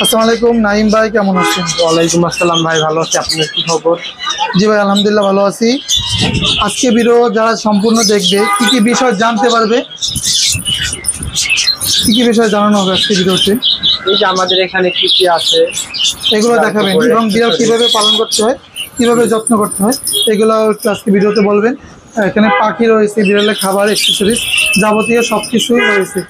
আসসালামু আলাইকুম নাইম ভাই, কেমন আছেন? ওয়ালাইকুম আসসালাম ভাই, ভালো আছি। আপনার কি খবর? জি ভাই, আলহামদুলিল্লাহ ভালো আছি। আজকে ভিডিও যারা সম্পূর্ণ দেখবে কি কি বিষয় জানতে পারবে, কি কি বিষয় জানানো হবে আজকে ভিডিওতে? এই যে আমাদের এখানে কি কি আছে এগুলো দেখাবেন এবং বিড়াল কীভাবে পালন করতে হয়, কীভাবে যত্ন করতে হয়, এগুলো আজকে ভিডিওতে বলবেন। এখানে পাখি রয়েছে, বিড়ালের খাবার, অ্যাক্সেসরিজ, যাবতীয় সব কিছুই রয়েছে।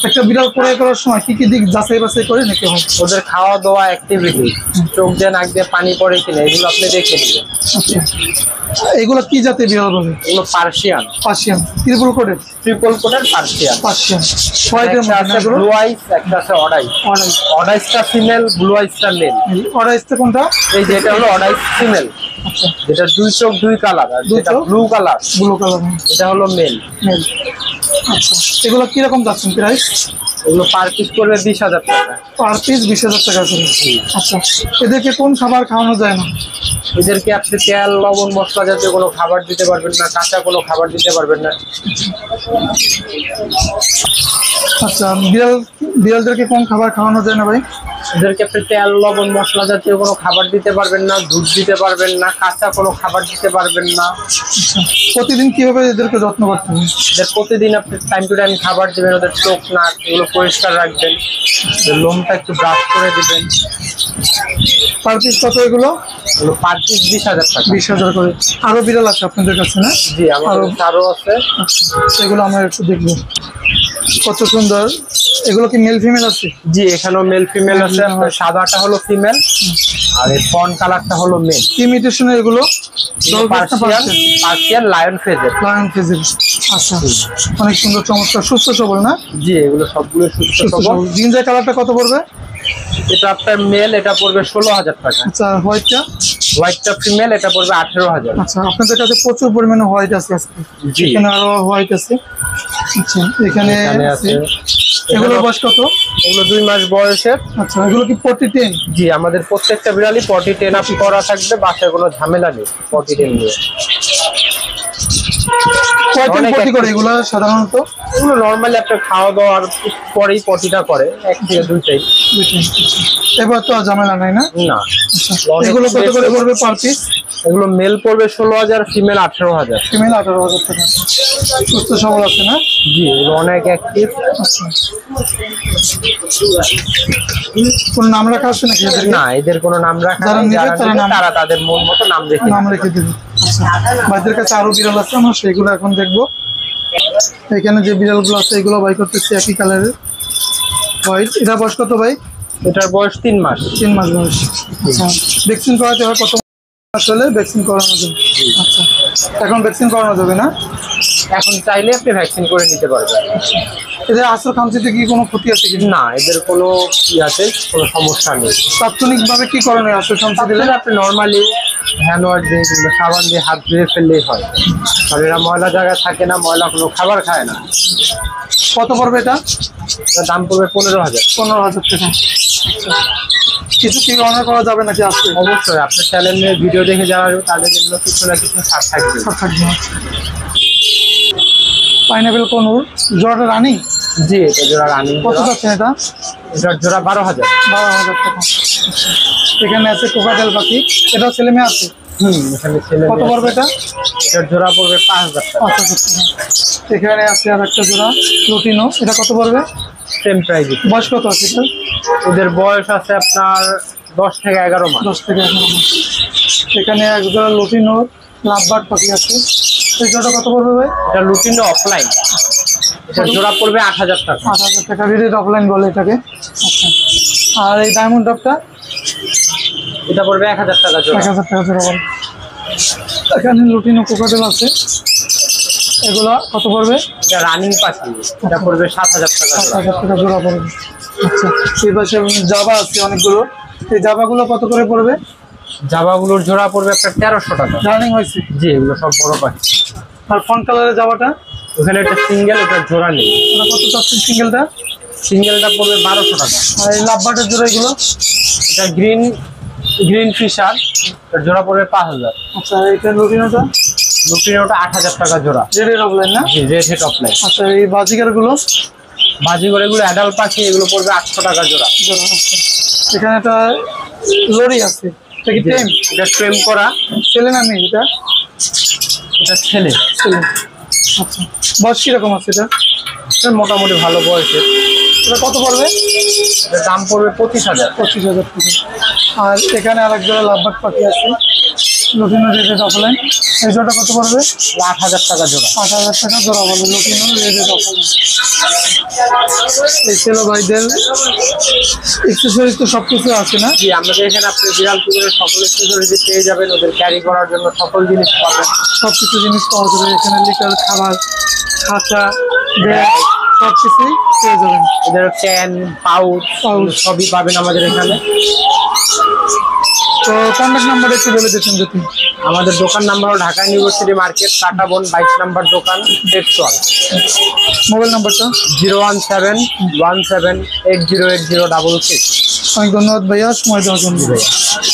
একটা বিড়াল ক্রয় করার সময় কি কি দিক যাচাই বাছাই করে নিতে হয়? ওদের খাওয়া দাওয়া, অ্যাক্টিভিটি, চোখ দিয়ে নাক দিয়ে পানি পড়ে কিনা, এগুলো আপনি দেখে নেবেন। আচ্ছা, এগুলো কি জাতের বিড়াল বলে? এগুলো Persian, Persian, triple coated, triple কোটের পার্সিয়ান। পার্সিয়ান হোয়াইটের মধ্যে আছে ব্লু আইস, একটা আছে অডাইস। অডাইসটা ফিমেল, ব্লু আইসটা মেল। অর্ডার কোনটা? এই যে এটা হলো অডাইস ফিমেল। আচ্ছা, যেটা দুই চোখ দুই কালার, আর যেটা ব্লু কালার, এটা হলো মেল। আচ্ছা, এগুলো কিরকম যাচ্ছেন প্রাইস? এগুলো পার পিস করবে 20,000 টাকা। পার পিস 20,000 টাকা করে। আচ্ছা, এদেরকে কোন খাবার খাওয়ানো যায় না? এদেরকে আপনি তেল, লবণ, মশলা জাতীয় কোনো খাবার দিতে পারবেন না, কাঁচা কোনো খাবার দিতে পারবেন না। আচ্ছা, বিড়ালদেরকে কোন খাবার খাওয়ানো যায় না ভাই? এদেরকে আপনি তেল, লবণ, মশলা জাতীয় কোনো খাবার দিতে পারবেন না, দুধ দিতে পারবেন না, কাঁচা কোনো খাবার দিতে পারবেন না। আচ্ছা, প্রতিদিন কিভাবে এদেরকে যত্ন করতে হবে? এদের প্রতিদিন আপনি টাইম টু টাইম খাবার দেবেন, ওদের চোখ নাক এগুলো পরিষ্কার রাখবেন, লোমটা একটু ব্রাশ করে দিবেন। পার পিস কত এগুলো? এগুলো পার পিস 20,000 টাকা। 20,000 করে। আরো বিড়াল আছে আপনাদের কাছে না? জি, আমাদের আরো আছে। আচ্ছা, এগুলো আমরা একটু দেখবো। কত সুন্দর। এগুলো কি মেল ফিমেল আছে? জি, এখানেও মেল ফিমেল আছে। সাদাটা হলো ফিমেল আর এই ফন কালারটা হলো মেল। কি মিউটেশনের এগুলো? পার্সিয়ান লায়ন ফেজের। লায়ন ফেজের। আচ্ছা, অনেক সুন্দর, চমৎকার, সুস্থ সবল না? জি, এগুলো সবগুলো সুস্থ সবল। জিঞ্জার কালারটা কত পড়বে? এটা আপনার মেল, এটা পড়বে 16,000 টাকা। আচ্ছা, হোয়াইটটা ফিমেল, এটা পড়বে 18,000। আচ্ছা, আপনাদের কাছে প্রচুর পরিমাণে হোয়াইট আছে আজকে। জি, এখানে আরো হোয়াইট আছে। আচ্ছা, এখানে আছে। এগুলোর বয়স কত? এগুলো 2 মাস বয়সের। আচ্ছা, এগুলো কি পটি 10? জি, আমাদের প্রত্যেকটা বিড়ালই পটি 10 আপ করা থাকবে, বাসায় কোনো ঝামেলা নেই পটি 10 নিয়ে। কয়দিন পটি করে এগুলো সাধারণত? এগুলো নর্মালি আপনার খাওয়া দাওয়ার পরেই পটিটা করে, 1 থেকে 2 টাইম। এবার তো আর ঝামেলা নাই না? না। এগুলো কত করে পড়বে পার পিস? এগুলো মেল পড়বে 16,000, ফিমেল 18,000। ফিমেল 18,000 টাকা। সুস্থ সবল আছে না? জি, এগুলো অনেক অ্যাক্টিভ। আচ্ছা, কোন নাম রাখা আছে নাকি? না, এদের কোনো নাম রাখা যারা নেই। নেবে তারা তাদের মন মতো নাম রেখে দেবে। আচ্ছা, ভাইদের কাছে আরো বিড়াল আছে, আমরা সেগুলো এখন দেখবো। এখানে যে বিড়ালগুলো আছে এগুলো বাই করতেছি, একই কালারের হোয়াইট। এটা বয়স কত ভাই? এটার বয়স 3 মাস। 3 মাস বয়স। আচ্ছা, ভ্যাকসিন করাতে হয় কত আসলে? ভ্যাকসিন করানো যাবে? আচ্ছা, এখন ভ্যাকসিন করানো যাবে না? এখন চাইলে আপনি ভ্যাকসিন করে নিতে পারবেন। এদের আসল খামচিতে কি কোনো ক্ষতি আছে কি? না, এদের কোনো ইয়াতে কোনো সমস্যা নেই। তাৎক্ষণিকভাবে কি করণীয় আসল খামচি দিলে? আপনি নর্মালি হ্যান্ড ওয়াশ দিয়ে কিংবা সাবান দিয়ে হাত ধুয়ে ফেললেই হয়, কারণ এরা ময়লা জায়গায় থাকে না, ময়লা কোনো খাবার খায় না। কত পড়বে এটা? এটার দাম পড়বে 15,000। 15,000 টাকা। আচ্ছা, কিছু কি অর্ডার করা যাবে নাকি আজকে? অবশ্যই, আপনার চ্যানেলের ভিডিও দেখে যারা তাদের জন্য কিছু না কিছু ছাড় থাকবে। পাইনাপেল কোনুর জোড়াটা রানিং? জি, এটা জোড়া রানিং। কত যাচ্ছে এটা? এটার জোড়া 12,000। 12,000 টাকা। এখানে আছে কোকাটেল পাখি, এটা ছেলে মেয়ে আছে? এখানে ছেলে। কত পড়বে এটা? এটার জোড়া পড়বে 5,000 টাকা। 5,000 টাকা। এখানে আছে আর একটা জোড়া লুটিনো, এটা কত পড়বে? Same price. বয়স কত আছে এটা? ওদের বয়স আছে আপনার 10 থেকে 11 মাস। 10 থেকে 11 মাস। এখানে এক জোড়া লুটিনো লাভবার্ড পাখি আছে, এই জোড়াটা কত পড়বে ভাই? এটা লুটিনো অফলাইন, এটার জোড়া পড়বে 8,000 টাকা। 8,000 টাকা। রেড অফলাইন বলে এটাকে। আচ্ছা, আর এই ডায়মন্ড ডগটা? এটা পড়বে 1,000 টাকা জোড়া। 1,000 টাকা জোড়া বলে। এখানে লুটিনো কোকাটেল আছে, এগুলা কত পড়বে? এটা রানিং পাখি, এটা পড়বে 7,000 টাকা। 7,000 টাকা জোড়া পড়বে। আচ্ছা, এই পাশে জাভা আছে অনেকগুলো, এই জাভাগুলো কত করে পড়বে? জাভাগুলোর জোড়া পড়বে আপনার 1300 টাকা। রানিং হয়েছে? জি, এগুলো সব বড় পাখি। আর ফন কালারের জাভাটা? ওখানে একটা সিঙ্গেল, এটার জোড়া নেই। ওটা কত চাচ্ছেন সিঙ্গেলটা? সিঙ্গেলটা পড়বে 1200 টাকা। আর এই লাভবার্ডের জোড়া এগুলো? এটা গ্রিন ফিশার, এটার জোড়া পড়বে 5,000। আচ্ছা, এটা লুটিনোটা? লুটিনোটা 8,000 টাকা জোড়া। রেড অফলাইন না? জি, রেড হেড অফলাইন। আচ্ছা, এই বাজিকারগুলো? বাজিগর এগুলো অ্যাডাল্ট পাখি, এগুলো পড়বে 800 টাকা জোড়া। জোড়া, আচ্ছা। এখানে একটা লরি আছে, এটা কি টেম? এটা ট্রেম করা। ছেলে না মেয়ে এটা? এটা ছেলে। ছেলে, আচ্ছা। বয়স কিরকম আছে এটা? এটা মোটামুটি ভালো বয়সের। এটা কত পড়বে? এটার দাম পড়বে 25,000। 25,000 টাকা। আর এখানে আরেক জোড়া লাভবার্ড পাখি আছে, লুটিনো রেডেড অফলাইন। এই জোড়াটা কত পড়বে? 8,000 টাকা জোড়া। 8,000 টাকা জোড়া বলে, লুটিনো রেডেড অফলাইন। এই ছেলে ভাইদের এক্সেসরিজ তো সব কিছু আছে না? জি, আমাদের এখানে আপনি বিড়াল কুকুরের সকল এক্সেসরিজ পেয়ে যাবেন, ওদের ক্যারি করার জন্য সকল জিনিস পাবেন। সব কিছু জিনিস পাওয়া যাবে এখানে, লিটার, খাবার, খাঁচা, ব্যাগ, সব কিছুই পেয়ে যাবেন। এদের ক্যান, পাউচ সবই পাবেন আমাদের এখানে। তো কন্ট্যাক্ট নাম্বার একটু বলে দিচ্ছেন যদি। আমাদের দোকান নাম্বার হলো ঢাকা ইউনিভার্সিটি মার্কেট, কাঁটাবন 22 নম্বর দোকান, টেকচল। মোবাইল নাম্বারটা? 01717808066। অনেক ধন্যবাদ ভাইয়া সময় দেওয়ার জন্য।